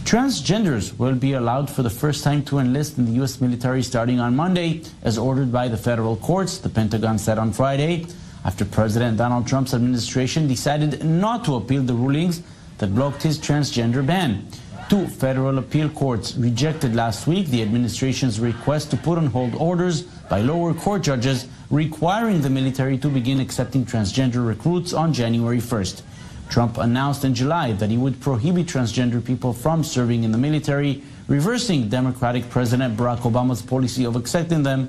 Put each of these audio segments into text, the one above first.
Transgenders will be allowed for the first time to enlist in the U.S. military starting on Monday, as ordered by the federal courts, the Pentagon said on Friday, after President Donald Trump's administration decided not to appeal the rulings that blocked his transgender ban. Two federal appeal courts rejected last week the administration's request to put on hold orders by lower court judges requiring the military to begin accepting transgender recruits on January 1st. Trump announced in July that he would prohibit transgender people from serving in the military, reversing Democratic President Barack Obama's policy of accepting them.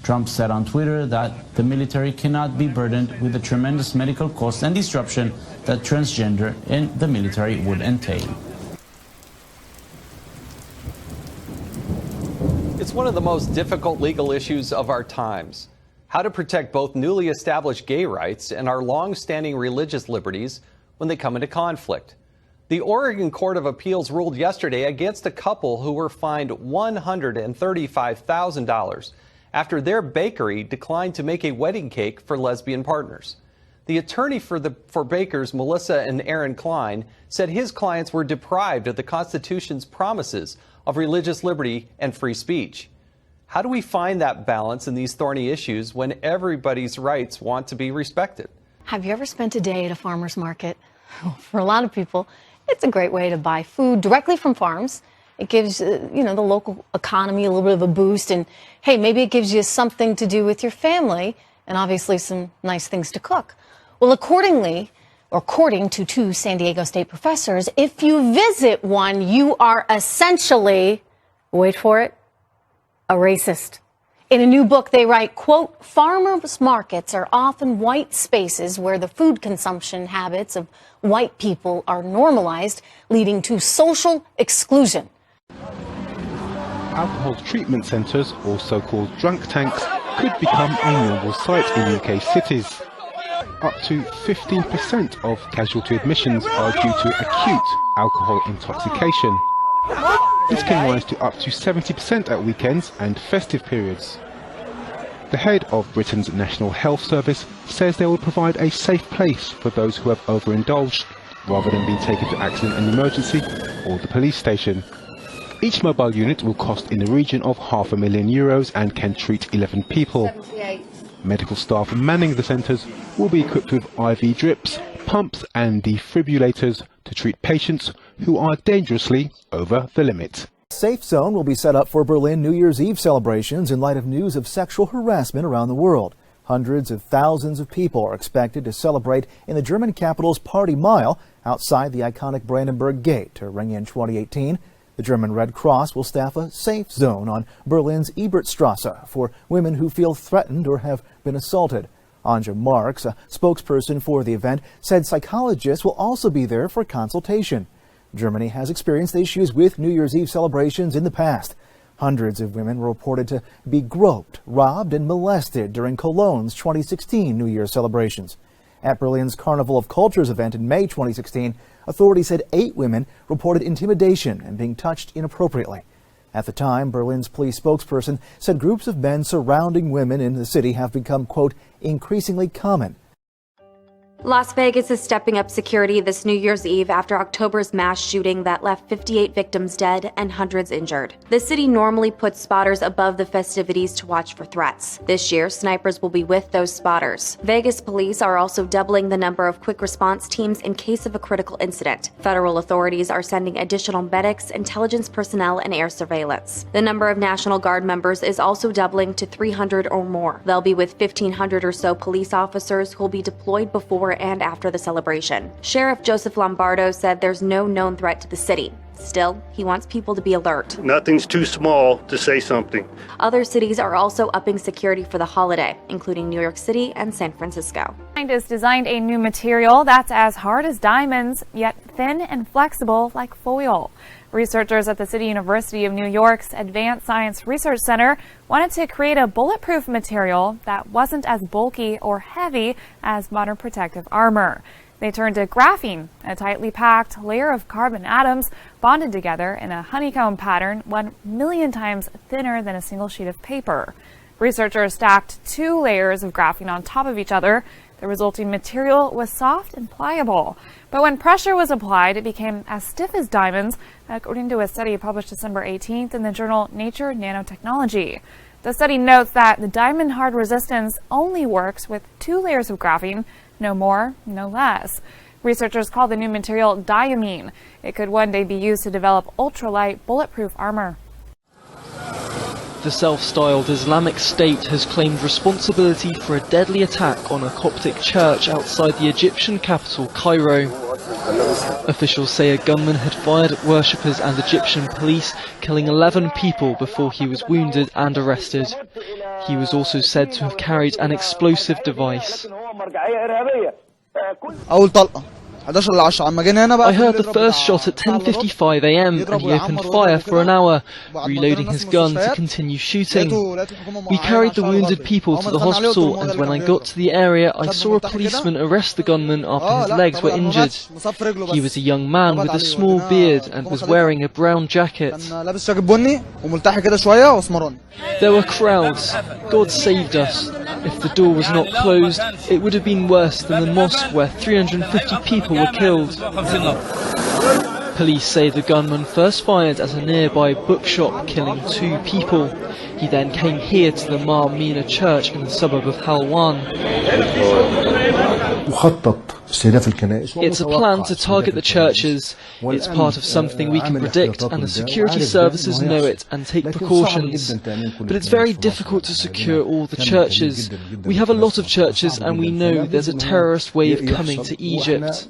Trump said on Twitter that the military cannot be burdened with the tremendous medical costs and disruption that transgender in the military would entail. It's one of the most difficult legal issues of our times. How to protect both newly established gay rights and our long-standing religious liberties when they come into conflict. The Oregon Court of Appeals ruled yesterday against a couple who were fined $135,000 after their bakery declined to make a wedding cake for lesbian partners. The attorney for bakers, Melissa and Aaron Klein, said his clients were deprived of the Constitution's promises of religious liberty and free speech. How do we find that balance in these thorny issues when everybody's rights want to be respected? Have you ever spent a day at a farmer's market? For a lot of people, it's a great way to buy food directly from farms. It gives, the local economy a little bit of a boost. And, hey, maybe it gives you something to do with your family and obviously some nice things to cook. Well, according to two San Diego State professors, if you visit one, you are essentially, wait for it, a racist. In a new book, they write, quote, farmers markets are often white spaces where the food consumption habits of white people are normalized, leading to social exclusion. Alcohol treatment centres, also called drunk tanks, could become a normal sight in UK cities. Up to 15% of casualty admissions are due to acute alcohol intoxication. This can rise to up to 70% at weekends and festive periods. The head of Britain's National Health Service says they will provide a safe place for those who have overindulged, rather than being taken to accident and emergency or the police station. Each mobile unit will cost in the region of €500,000 and can treat 11 people. Medical staff manning the centres will be equipped with IV drips, pumps and defibrillators to treat patients who are dangerously over the limit. A safe zone will be set up for Berlin New Year's Eve celebrations in light of news of sexual harassment around the world. Hundreds of thousands of people are expected to celebrate in the German capital's Party Mile outside the iconic Brandenburg Gate to ring in 2018. The German Red Cross will staff a safe zone on Berlin's Ebertstrasse for women who feel threatened or have been assaulted. Anja Marks, a spokesperson for the event, said psychologists will also be there for consultation. Germany has experienced issues with New Year's Eve celebrations in the past. Hundreds of women were reported to be groped, robbed, and molested during Cologne's 2016 New Year's celebrations. At Berlin's Carnival of Cultures event in May 2016, authorities said 8 women reported intimidation and being touched inappropriately. At the time, Berlin's police spokesperson said groups of men surrounding women in the city have become, quote, increasingly common. Las Vegas is stepping up security this New Year's Eve after October's mass shooting that left 58 victims dead and hundreds injured. The city normally puts spotters above the festivities to watch for threats. This year, snipers will be with those spotters. Vegas police are also doubling the number of quick response teams in case of a critical incident. Federal authorities are sending additional medics, intelligence personnel, and air surveillance. The number of National Guard members is also doubling to 300 or more. They'll be with 1,500 or so police officers who will be deployed before and after the celebration. Sheriff Joseph Lombardo said there's no known threat to the city. Still, he wants people to be alert. Nothing's too small to say something. Other cities are also upping security for the holiday, including New York City and San Francisco. Scientists designed a new material that's as hard as diamonds, yet thin and flexible like foil. Researchers at the City University of New York's Advanced Science Research Center wanted to create a bulletproof material that wasn't as bulky or heavy as modern protective armor. They turned to graphene, a tightly packed layer of carbon atoms bonded together in a honeycomb pattern 1 million times thinner than a single sheet of paper. Researchers stacked 2 layers of graphene on top of each other. The resulting material was soft and pliable. But when pressure was applied, it became as stiff as diamonds, according to a study published December 18th in the journal Nature Nanotechnology. The study notes that the diamond hard resistance only works with 2 layers of graphene, no more, no less. Researchers call the new material diamine. It could one day be used to develop ultralight bulletproof armor. The self-styled Islamic State has claimed responsibility for a deadly attack on a Coptic church outside the Egyptian capital, Cairo. Officials say a gunman had fired at worshippers and Egyptian police, killing 11 people before he was wounded and arrested. He was also said to have carried an explosive device. I heard the first shot at 10:55 a.m. and he opened fire for an hour, reloading his gun to continue shooting. We carried the wounded people to the hospital, and when I got to the area I saw a policeman arrest the gunman after his legs were injured. He was a young man with a small beard and was wearing a brown jacket. There were crowds. God saved us. If the door was not closed, it would have been worse than the mosque where 350 people were killed. Police say the gunman first fired at a nearby bookshop, killing 2 people. He then came here to the Mar Mina church in the suburb of Halwan. It's a plan to target the churches. It's part of something we can predict, and the security services know it and take precautions. But it's very difficult to secure all the churches. We have a lot of churches, and we know there's a terrorist wave coming to Egypt.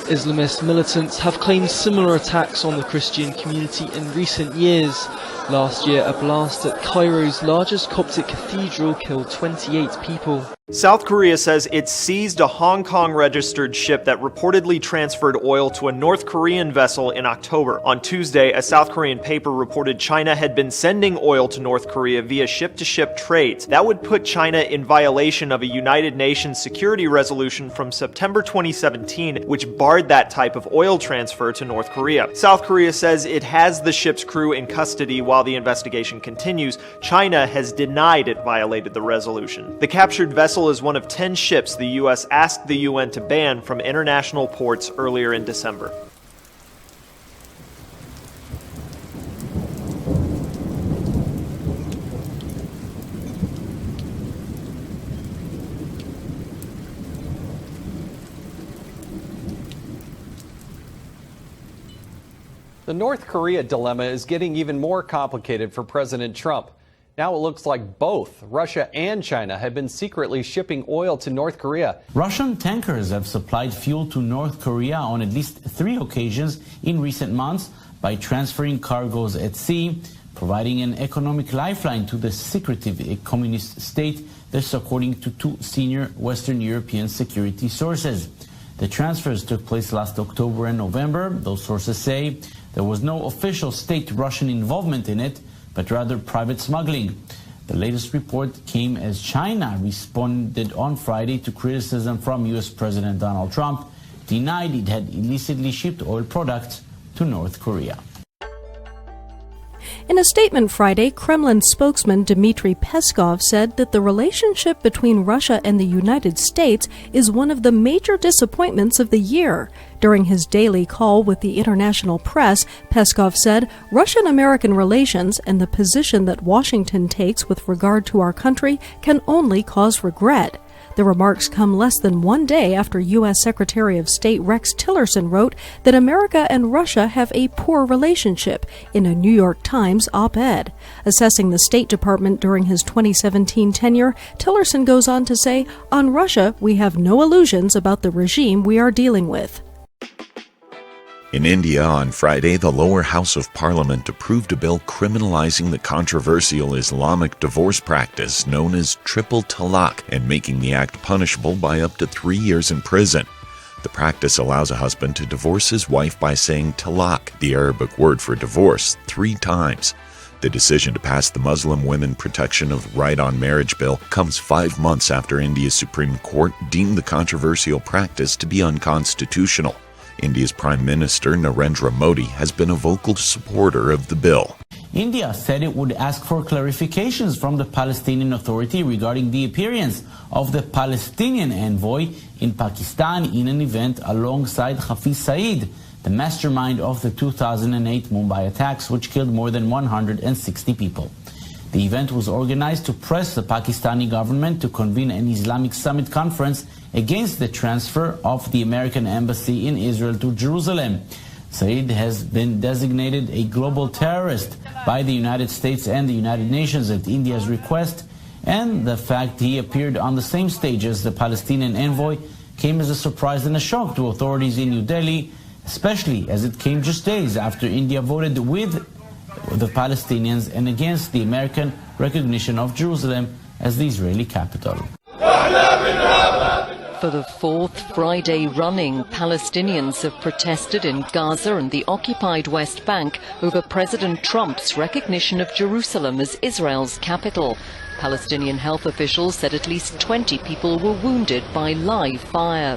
Islamist militants have claimed similar attacks on the Christian community in recent years. Last year, a blast at Cairo's largest Coptic cathedral killed 28 people. South Korea says it seized a Hong Kong-registered ship that reportedly transferred oil to a North Korean vessel in October. On Tuesday, a South Korean paper reported China had been sending oil to North Korea via ship-to-ship trades. That would put China in violation of a United Nations security resolution from September 2017, which barred that type of oil transfer to North Korea. South Korea says it has the ship's crew in custody while the investigation continues. China has denied it violated the resolution. The captured vessel is one of 10 ships the U.S. asked the UN to ban from international ports earlier in December. The North Korea dilemma is getting even more complicated for President Trump. Now it looks like both Russia and China have been secretly shipping oil to North Korea. Russian tankers have supplied fuel to North Korea on at least 3 occasions in recent months by transferring cargoes at sea, providing an economic lifeline to the secretive communist state. This according to 2 senior Western European security sources. The transfers took place last October and November. Those sources say there was no official state Russian involvement in it, but rather private smuggling. The latest report came as China responded on Friday to criticism from U.S. President Donald Trump, denied it had illicitly shipped oil products to North Korea. In a statement Friday, Kremlin spokesman Dmitry Peskov said that the relationship between Russia and the United States is one of the major disappointments of the year. During his daily call with the international press, Peskov said Russian-American relations and the position that Washington takes with regard to our country can only cause regret. The remarks come less than 1 day after U.S. Secretary of State Rex Tillerson wrote that America and Russia have a poor relationship in a New York Times op-ed. Assessing the State Department during his 2017 tenure, Tillerson goes on to say, "On Russia, we have no illusions about the regime we are dealing with." In India on Friday, the lower house of parliament approved a bill criminalizing the controversial Islamic divorce practice known as triple talaq and making the act punishable by up to 3 years in prison. The practice allows a husband to divorce his wife by saying talaq, the Arabic word for divorce, 3 times. The decision to pass the Muslim Women Protection of Right on Marriage bill comes 5 months after India's Supreme Court deemed the controversial practice to be unconstitutional. India's Prime Minister Narendra Modi has been a vocal supporter of the bill. India said it would ask for clarifications from the Palestinian Authority regarding the appearance of the Palestinian envoy in Pakistan in an event alongside Hafiz Saeed, the mastermind of the 2008 Mumbai attacks, which killed more than 160 people. The event was organized to press the Pakistani government to convene an Islamic summit conference against the transfer of the American embassy in Israel to Jerusalem. Saeed has been designated a global terrorist by the United States and the United Nations at India's request, and the fact he appeared on the same stage as the Palestinian envoy came as a surprise and a shock to authorities in New Delhi, especially as it came just days after India voted with the Palestinians and against the American recognition of Jerusalem as the Israeli capital. For the fourth Friday running, Palestinians have protested in Gaza and the occupied West Bank over President Trump's recognition of Jerusalem as Israel's capital. Palestinian health officials said at least 20 people were wounded by live fire.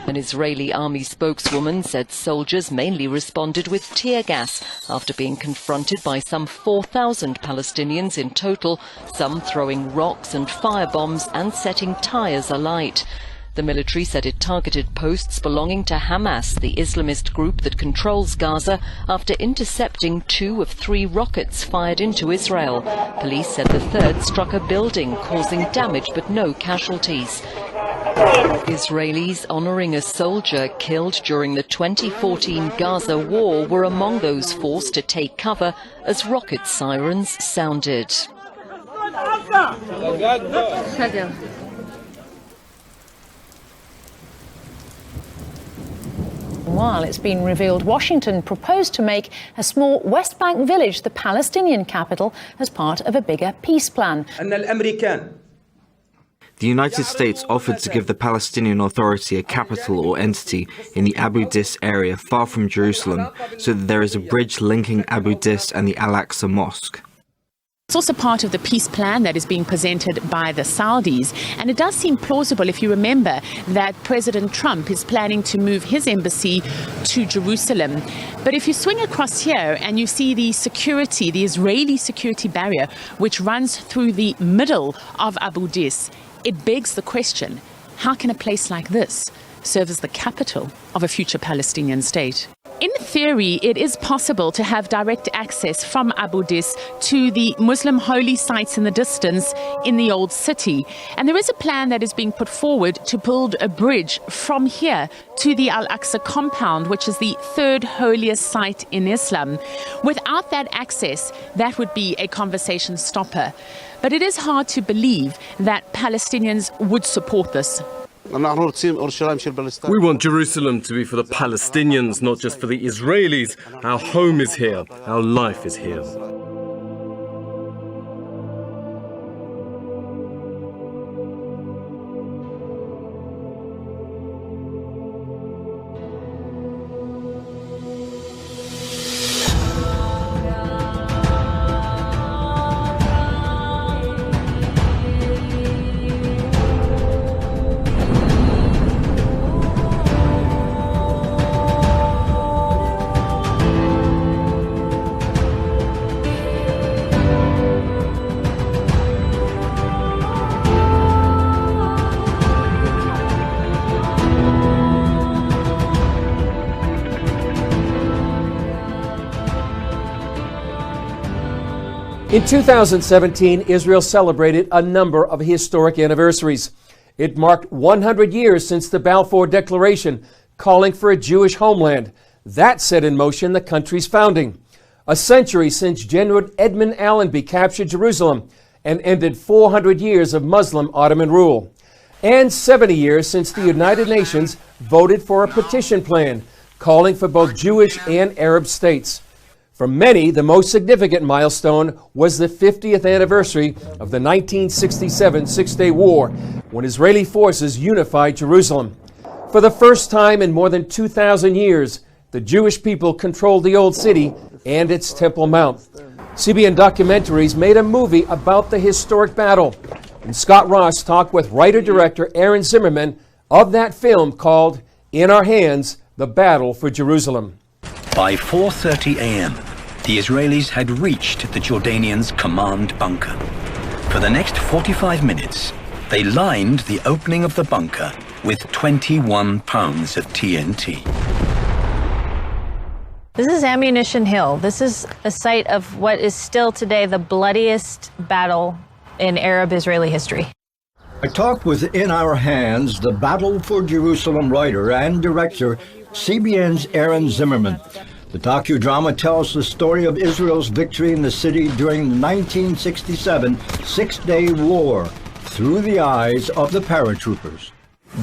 An Israeli army spokeswoman said soldiers mainly responded with tear gas after being confronted by some 4,000 Palestinians in total, some throwing rocks and firebombs and setting tires alight. The military said it targeted posts belonging to Hamas, the Islamist group that controls Gaza, after intercepting 2 of 3 rockets fired into Israel. Police said the third struck a building, causing damage but no casualties. Israelis honoring a soldier killed during the 2014 Gaza war were among those forced to take cover as rocket sirens sounded. While it's been revealed Washington proposed to make a small West Bank village the Palestinian capital as part of a bigger peace plan. The United States offered to give the Palestinian Authority a capital or entity in the Abu Dis area far from Jerusalem, so that there is a bridge linking Abu Dis and the Al-Aqsa Mosque. It's also part of the peace plan that is being presented by the Saudis. And it does seem plausible, if you remember, that President Trump is planning to move his embassy to Jerusalem. But if you swing across here and you see the security, the Israeli security barrier, which runs through the middle of Abu Dis, it begs the question, how can a place like this serve as the capital of a future Palestinian state? In theory, it is possible to have direct access from Abu Dis to the Muslim holy sites in the distance in the old city. And there is a plan that is being put forward to build a bridge from here to the Al-Aqsa compound, which is the third holiest site in Islam. Without that access, that would be a conversation stopper. But it is hard to believe that Palestinians would support this. We want Jerusalem to be for the Palestinians, not just for the Israelis. Our home is here. Our life is here. In 2017, Israel celebrated a number of historic anniversaries. It marked 100 years since the Balfour Declaration, calling for a Jewish homeland. That set in motion the country's founding. A century since General Edmund Allenby captured Jerusalem and ended 400 years of Muslim Ottoman rule. And 70 years since the United Nations voted for a partition plan, calling for both Jewish and Arab states. For many, the most significant milestone was the 50th anniversary of the 1967 Six-Day War, when Israeli forces unified Jerusalem. For the first time in more than 2,000 years, the Jewish people controlled the Old City and its Temple Mount. CBN Documentaries made a movie about the historic battle, and Scott Ross talked with writer-director Aaron Zimmerman of that film called In Our Hands, The Battle for Jerusalem. By 4:30 a.m., The Israelis had reached the Jordanians' command bunker. For the next 45 minutes, they lined the opening of the bunker with 21 pounds of TNT. This is Ammunition Hill. This is a site of what is still today the bloodiest battle in Arab-Israeli history. I talked with In Our Hands, the Battle for Jerusalem writer and director, CBN's Aaron Zimmerman. The docudrama tells the story of Israel's victory in the city during the 1967 Six-Day War through the eyes of the paratroopers.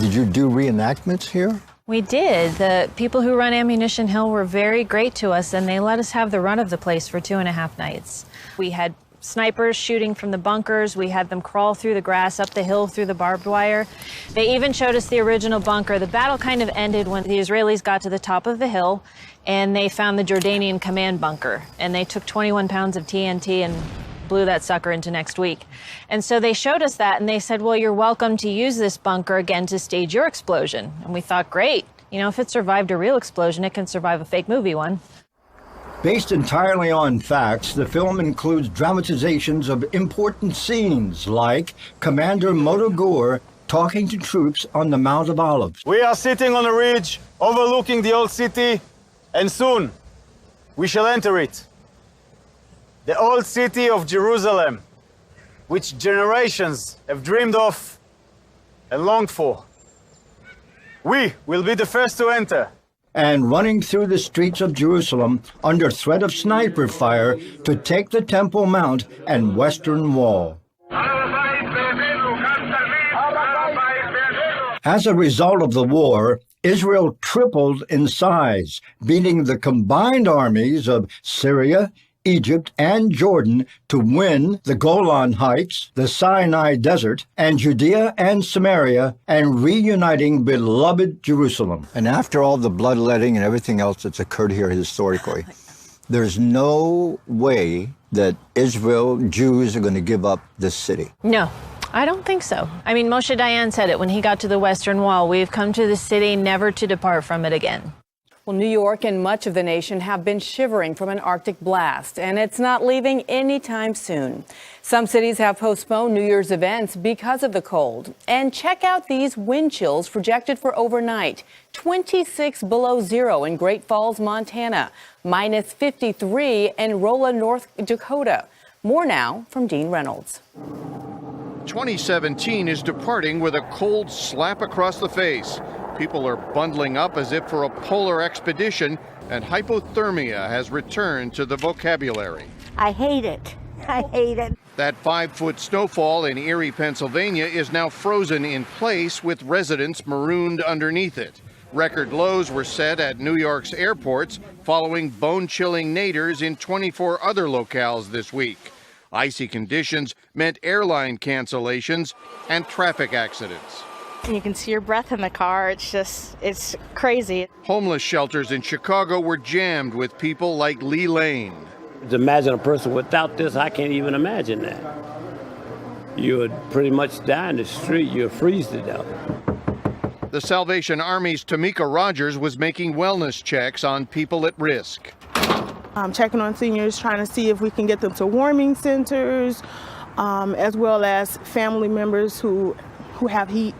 Did you do reenactments here? We did. The people who run Ammunition Hill were very great to us, and they let us have the run of the place for 2.5 nights. We had snipers shooting from the bunkers. We had them crawl through the grass, up the hill, through the barbed wire. They even showed us the original bunker. The battle kind of ended when the Israelis got to the top of the hill, and they found the Jordanian command bunker. And they took 21 pounds of TNT and blew that sucker into next week. And so they showed us that, and they said, well, you're welcome to use this bunker again to stage your explosion. And we thought, great. You know, if it survived a real explosion, it can survive a fake movie one. Based entirely on facts, the film includes dramatizations of important scenes like Commander Motogur talking to troops on the Mount of Olives. We are sitting on a ridge overlooking the old city, and soon we shall enter it. The old city of Jerusalem, which generations have dreamed of and longed for. We will be the first to enter. And running through the streets of Jerusalem under threat of sniper fire to take the Temple Mount and Western Wall. As a result of the war, Israel tripled in size, beating the combined armies of Syria, Egypt, and Jordan to win the Golan Heights, the Sinai Desert, and Judea and Samaria, and reuniting beloved Jerusalem. And after all the bloodletting and everything else that's occurred here historically, there's no way that Israel Jews are going to give up this city. No, I don't think so. I mean, Moshe Dayan said it when he got to the Western Wall. We've come to the city never to depart from it again. Well, New York and much of the nation have been shivering from an Arctic blast, and it's not leaving anytime soon. Some cities have postponed New Year's events because of the cold. And check out these wind chills projected for overnight. 26 below zero in Great Falls, Montana. Minus 53 in Rolla, North Dakota. More now from Dean Reynolds. 2017 is departing with a cold slap across the face. People are bundling up as if for a polar expedition, and hypothermia has returned to the vocabulary. I hate it. I hate it. That 5-foot snowfall in Erie, Pennsylvania is now frozen in place with residents marooned underneath it. Record lows were set at New York's airports following bone-chilling naders in 24 other locales this week. Icy conditions meant airline cancellations and traffic accidents. You can see your breath in the car. It's crazy. Homeless shelters in Chicago were jammed with people like Lee Lane. To imagine a person without this, I can't even imagine that. You would pretty much die in the street. You'd freeze to death. The Salvation Army's Tamika Rogers was making wellness checks on people at risk. Checking on seniors, trying to see if we can get them to warming centers, as well as family members who have heat.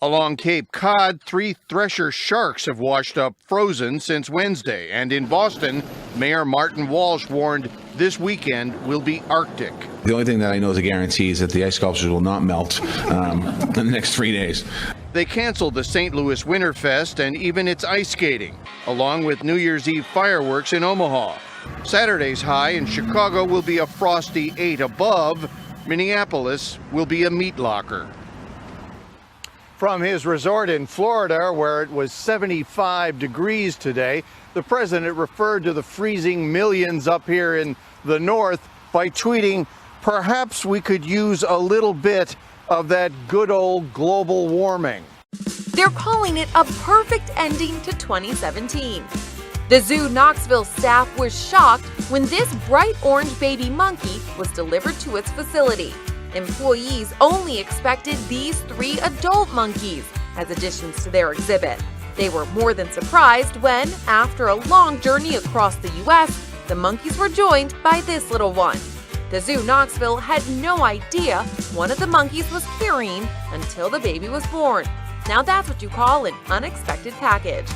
Along Cape Cod, 3 Thresher sharks have washed up frozen since Wednesday. And in Boston, Mayor Martin Walsh warned this weekend will be Arctic. The only thing that I know is a guarantee is that the ice sculptures will not melt in the next 3 days. They canceled the St. Louis Winterfest and even its ice skating, along with New Year's Eve fireworks in Omaha. Saturday's high in Chicago will be a frosty 8 above. Minneapolis will be a meat locker. From his resort in Florida, where it was 75 degrees today, the president referred to the freezing millions up here in the north by tweeting, "Perhaps we could use a little bit of that good old global warming." They're calling it a perfect ending to 2017. The Zoo Knoxville staff was shocked when this bright orange baby monkey was delivered to its facility. Employees only expected these 3 adult monkeys as additions to their exhibit. They were more than surprised when, after a long journey across the U.S., the monkeys were joined by this little one. The Zoo Knoxville had no idea one of the monkeys was carrying until the baby was born. Now that's what you call an unexpected package.